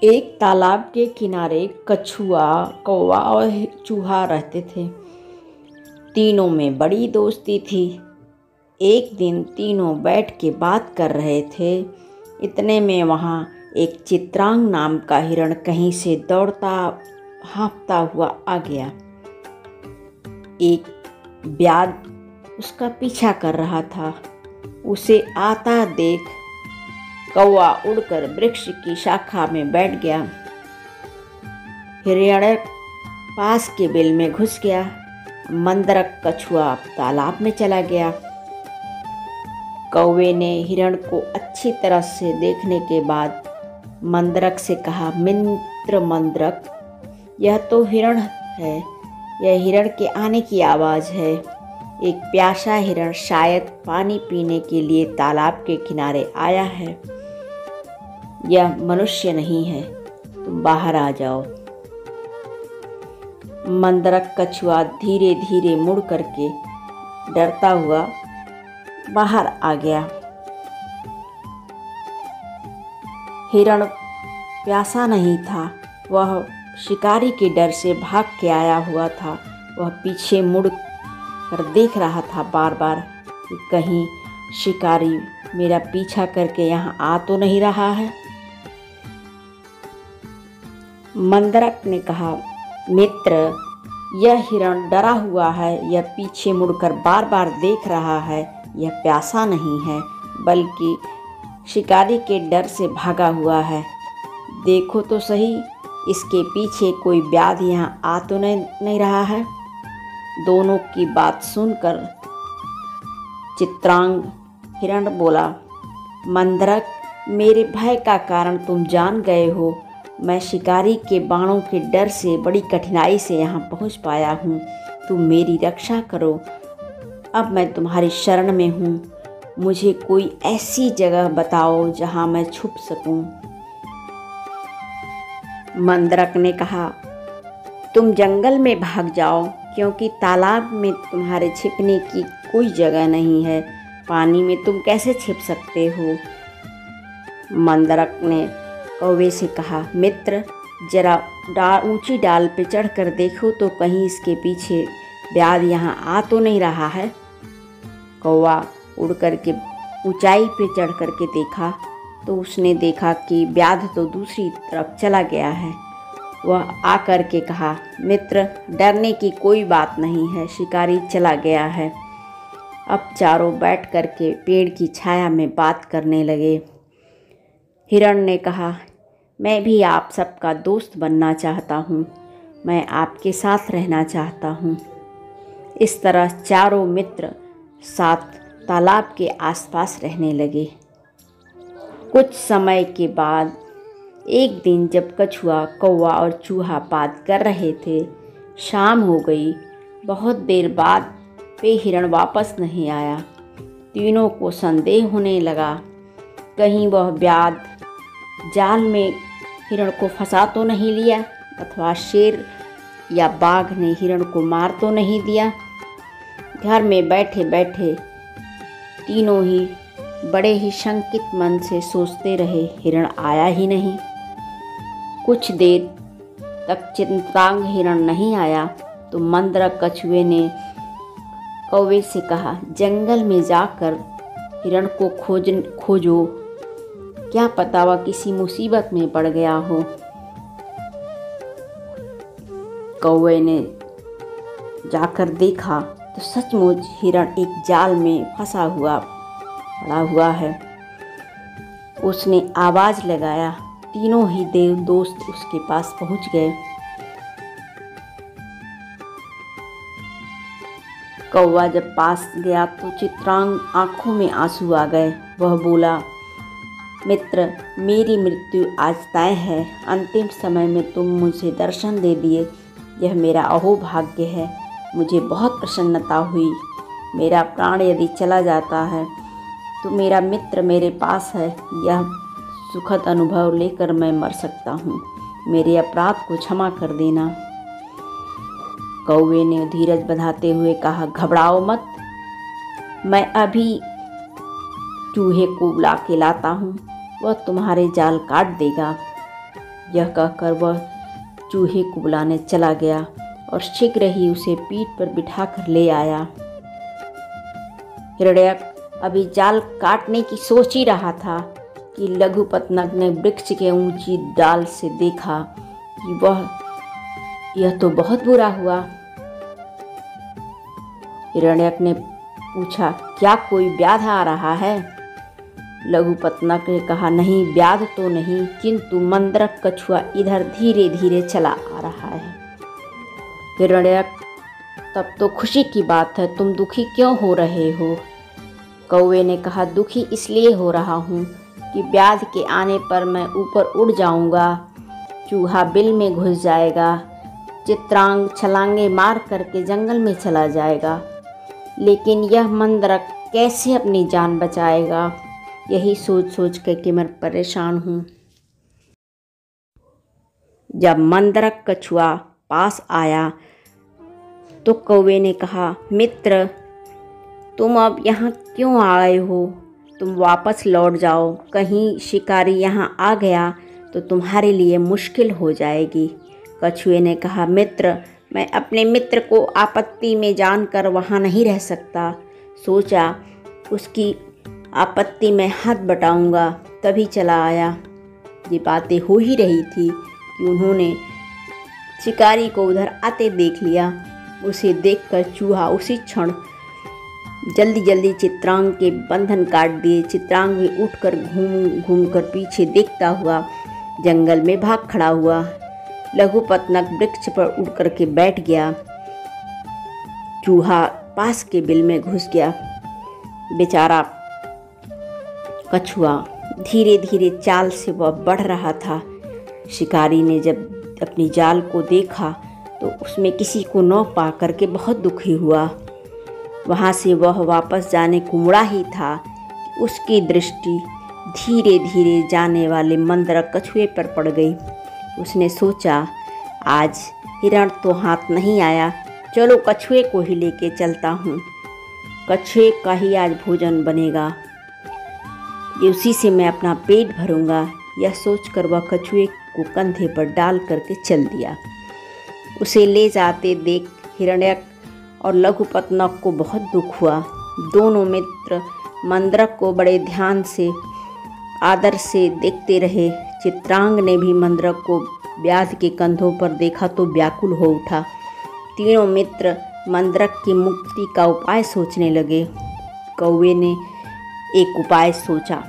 एक तालाब के किनारे कछुआ, कौवा और चूहा रहते थे। तीनों में बड़ी दोस्ती थी। एक दिन तीनों बैठ के बात कर रहे थे। इतने में वहाँ एक चित्रांग नाम का हिरण कहीं से दौड़ता हाँफता हुआ आ गया। एक ब्याज उसका पीछा कर रहा था। उसे आता देख कौवा उड़कर वृक्ष की शाखा में बैठ गया। हिरण पास के बिल में घुस गया। मंदरक कछुआ तालाब में चला गया। कौवे ने हिरण को अच्छी तरह से देखने के बाद मंदरक से कहा, मित्र मंदरक, यह तो हिरण है। यह हिरण के आने की आवाज़ है। एक प्यासा हिरण शायद पानी पीने के लिए तालाब के किनारे आया है। यह मनुष्य नहीं है। तुम बाहर आ जाओ। मंदरक कछुआ धीरे धीरे मुड़ करके डरता हुआ बाहर आ गया। हिरण प्यासा नहीं था। वह शिकारी के डर से भाग के आया हुआ था। वह पीछे मुड़ कर देख रहा था बार बार कि कहीं शिकारी मेरा पीछा करके यहाँ आ तो नहीं रहा है। मंदरक ने कहा, मित्र, यह हिरण डरा हुआ है। यह पीछे मुड़कर बार बार देख रहा है। यह प्यासा नहीं है, बल्कि शिकारी के डर से भागा हुआ है। देखो तो सही, इसके पीछे कोई व्याध यहाँ आ तो नहीं रहा है। दोनों की बात सुनकर चित्रांग हिरण बोला, मंदरक, मेरे भय का कारण तुम जान गए हो। मैं शिकारी के बाणों के डर से बड़ी कठिनाई से यहाँ पहुँच पाया हूँ। तुम मेरी रक्षा करो। अब मैं तुम्हारी शरण में हूँ। मुझे कोई ऐसी जगह बताओ जहाँ मैं छुप सकूँ। मंदरक ने कहा, तुम जंगल में भाग जाओ, क्योंकि तालाब में तुम्हारे छिपने की कोई जगह नहीं है। पानी में तुम कैसे छिप सकते हो? मंदरक ने कौवे से कहा, मित्र, जरा ऊंची डाल पे चढ़कर देखो तो कहीं इसके पीछे व्याध यहाँ आ तो नहीं रहा है। कौवा उड़ कर के ऊंचाई पे चढ़ कर के देखा तो उसने देखा कि व्याध तो दूसरी तरफ चला गया है। वह आकर के कहा, मित्र, डरने की कोई बात नहीं है। शिकारी चला गया है। अब चारों बैठ कर के पेड़ की छाया में बात करने लगे। हिरण ने कहा, मैं भी आप सबका दोस्त बनना चाहता हूँ। मैं आपके साथ रहना चाहता हूँ। इस तरह चारों मित्र साथ तालाब के आसपास रहने लगे। कुछ समय के बाद एक दिन जब कछुआ, कौवा और चूहा बात कर रहे थे, शाम हो गई। बहुत देर बाद वे हिरण वापस नहीं आया। तीनों को संदेह होने लगा, कहीं वह व्याध जाल में हिरण को फंसा तो नहीं लिया, अथवा शेर या बाघ ने हिरण को मार तो नहीं दिया। घर में बैठे बैठे तीनों ही बड़े ही शंकित मन से सोचते रहे। हिरण आया ही नहीं। कुछ देर तक चित्रांग हिरण नहीं आया तो मंदरक कछुए ने कौवे से कहा, जंगल में जाकर हिरण को खोजो। क्या पता वह किसी मुसीबत में पड़ गया हो। कौवे ने जाकर देखा तो सचमुच हिरण एक जाल में फंसा हुआ पड़ा हुआ है। उसने आवाज़ लगाया। तीनों ही देव दोस्त उसके पास पहुंच गए। कौवा जब पास गया तो चित्रांग आंखों में आंसू आ गए। वह बोला, मित्र, मेरी मृत्यु आज तय है। अंतिम समय में तुम मुझे दर्शन दे दिए। यह मेरा अहोभाग्य है। मुझे बहुत प्रसन्नता हुई। मेरा प्राण यदि चला जाता है तो मेरा मित्र मेरे पास है। यह सुखद अनुभव लेकर मैं मर सकता हूँ। मेरे अपराध को क्षमा कर देना। कौवे ने धीरज बंधाते हुए कहा, घबराओ मत, मैं अभी चूहे को बुला के लाता हूँ। वह तुम्हारे जाल काट देगा। यह कहकर वह चूहे को बुलाने चला गया और शीघ्र ही उसे पीठ पर बिठाकर ले आया। हिरण्यक अभी जाल काटने की सोच ही रहा था कि लघुपतनग ने वृक्ष के ऊंची डाल से देखा कि यह तो बहुत बुरा हुआ। हिरण्यक ने पूछा, क्या कोई व्याध आ रहा है? लघुपतनग ने कहा, नहीं, व्याध तो नहीं, किंतु मंद्रक कछुआ इधर धीरे धीरे चला आ रहा है। हिरण्यक, तब तो खुशी की बात है, तुम दुखी क्यों हो रहे हो? कौवे ने कहा, दुखी इसलिए हो रहा हूँ कि व्याध के आने पर मैं ऊपर उड़ जाऊँगा, चूहा बिल में घुस जाएगा, चित्रांग छलांगे मार करके जंगल में चला जाएगा, लेकिन यह मंद्रक कैसे अपनी जान बचाएगा, यही सोच सोच कर कि मैं परेशान हूँ। जब मंद्रक कछुआ पास आया तो कौवे ने कहा, मित्र, तुम अब यहाँ क्यों आए हो? तुम वापस लौट जाओ, कहीं शिकारी यहाँ आ गया तो तुम्हारे लिए मुश्किल हो जाएगी। कछुए ने कहा, मित्र, मैं अपने मित्र को आपत्ति में जानकर वहाँ नहीं रह सकता। सोचा उसकी आपत्ति में हाथ बटाऊंगा, तभी चला आया। ये बातें हो ही रही थी कि उन्होंने शिकारी को उधर आते देख लिया। उसे देखकर चूहा उसी क्षण जल्दी जल्दी चित्रांग के बंधन काट दिए। चित्रांग भी उठकर घूम घूम कर पीछे देखता हुआ जंगल में भाग खड़ा हुआ। लघुपतनग वृक्ष पर उड़ कर के बैठ गया। चूहा पास के बिल में घुस गया। बेचारा कछुआ धीरे धीरे चाल से वह बढ़ रहा था। शिकारी ने जब अपनी जाल को देखा तो उसमें किसी को न पा करके बहुत दुखी हुआ। वहाँ से वह वापस जाने को मुड़ा ही था कि उसकी दृष्टि धीरे धीरे जाने वाले मंद्रक कछुए पर पड़ गई। उसने सोचा, आज हिरण तो हाथ नहीं आया, चलो कछुए को ही लेके चलता हूँ, कछुए का ही आज भोजन बनेगा, ये उसी से मैं अपना पेट भरूंगा। यह सोचकर वह कछुए को कंधे पर डाल करके चल दिया। उसे ले जाते देख हिरण्यक और लघुपतनग को बहुत दुख हुआ। दोनों मित्र मंद्रक को बड़े ध्यान से आदर से देखते रहे। चित्रांग ने भी मंद्रक को व्याध के कंधों पर देखा तो व्याकुल हो उठा। तीनों मित्र मंद्रक की मुक्ति का उपाय सोचने लगे। कौवे ने एक उपाय सोचा,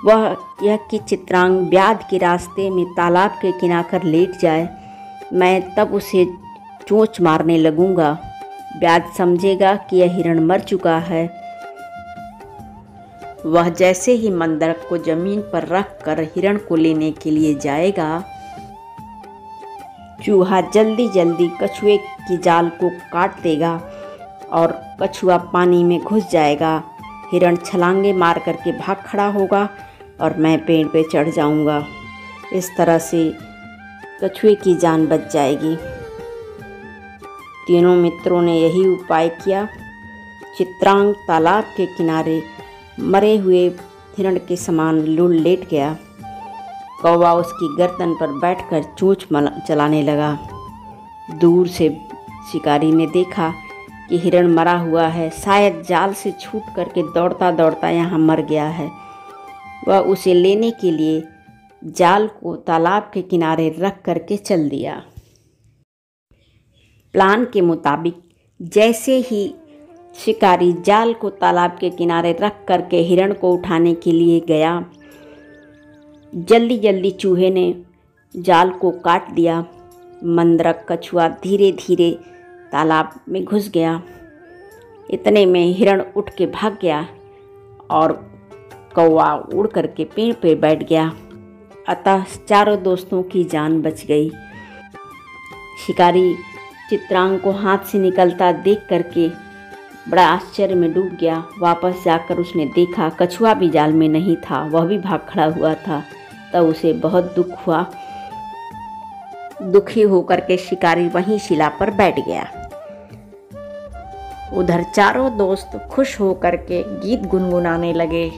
वह यह कि चित्रांग व्याध के रास्ते में तालाब के किनारे लेट जाए, मैं तब उसे चोंच मारने लगूंगा। व्याध समझेगा कि यह हिरण मर चुका है। वह जैसे ही मंद्रक को जमीन पर रख कर हिरण को लेने के लिए जाएगा, चूहा जल्दी जल्दी कछुए की जाल को काट देगा और कछुआ पानी में घुस जाएगा। हिरण छलांगे मार करके भाग खड़ा होगा और मैं पेड़ पे चढ़ जाऊंगा। इस तरह से कछुए की जान बच जाएगी। तीनों मित्रों ने यही उपाय किया। चित्रांग तालाब के किनारे मरे हुए हिरण के समान लेट गया। कौवा उसकी गर्दन पर बैठकर चोंच चलाने लगा। दूर से शिकारी ने देखा कि हिरण मरा हुआ है, शायद जाल से छूट करके दौड़ता दौड़ता यहाँ मर गया है। वह उसे लेने के लिए जाल को तालाब के किनारे रख करके चल दिया। प्लान के मुताबिक जैसे ही शिकारी जाल को तालाब के किनारे रख करके हिरण को उठाने के लिए गया, जल्दी जल्दी चूहे ने जाल को काट दिया। मंद्रक कछुआ धीरे धीरे तालाब में घुस गया। इतने में हिरण उठ के भाग गया और कौवा उड़ करके पेड़ पे बैठ गया। अतः चारों दोस्तों की जान बच गई। शिकारी चित्रांग को हाथ से निकलता देख करके बड़ा आश्चर्य में डूब गया। वापस जाकर उसने देखा कछुआ भी जाल में नहीं था, वह भी भाग खड़ा हुआ था। तब उसे बहुत दुख हुआ। दुखी होकर के शिकारी वहीं शिला पर बैठ गया। उधर चारों दोस्त खुश होकर के गीत गुनगुनाने लगे।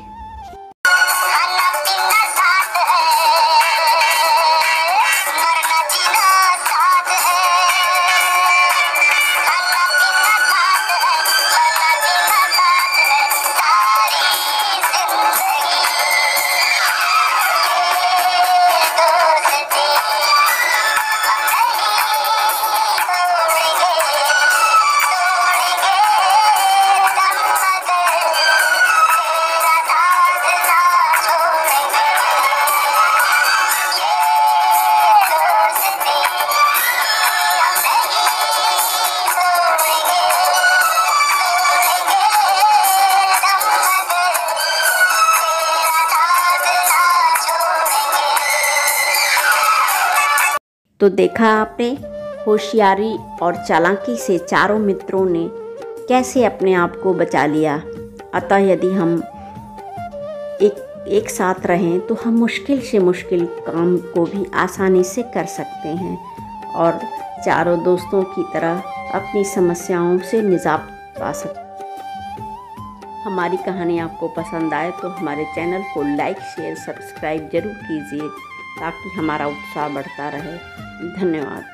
तो देखा आपने, होशियारी और चालाकी से चारों मित्रों ने कैसे अपने आप को बचा लिया। अतः यदि हम एक साथ रहें तो हम मुश्किल से मुश्किल काम को भी आसानी से कर सकते हैं और चारों दोस्तों की तरह अपनी समस्याओं से निजात पा सकते हैं। हमारी कहानी आपको पसंद आए तो हमारे चैनल को लाइक, शेयर, सब्सक्राइब जरूर कीजिए ताकि हमारा उत्साह बढ़ता रहे। धन्यवाद।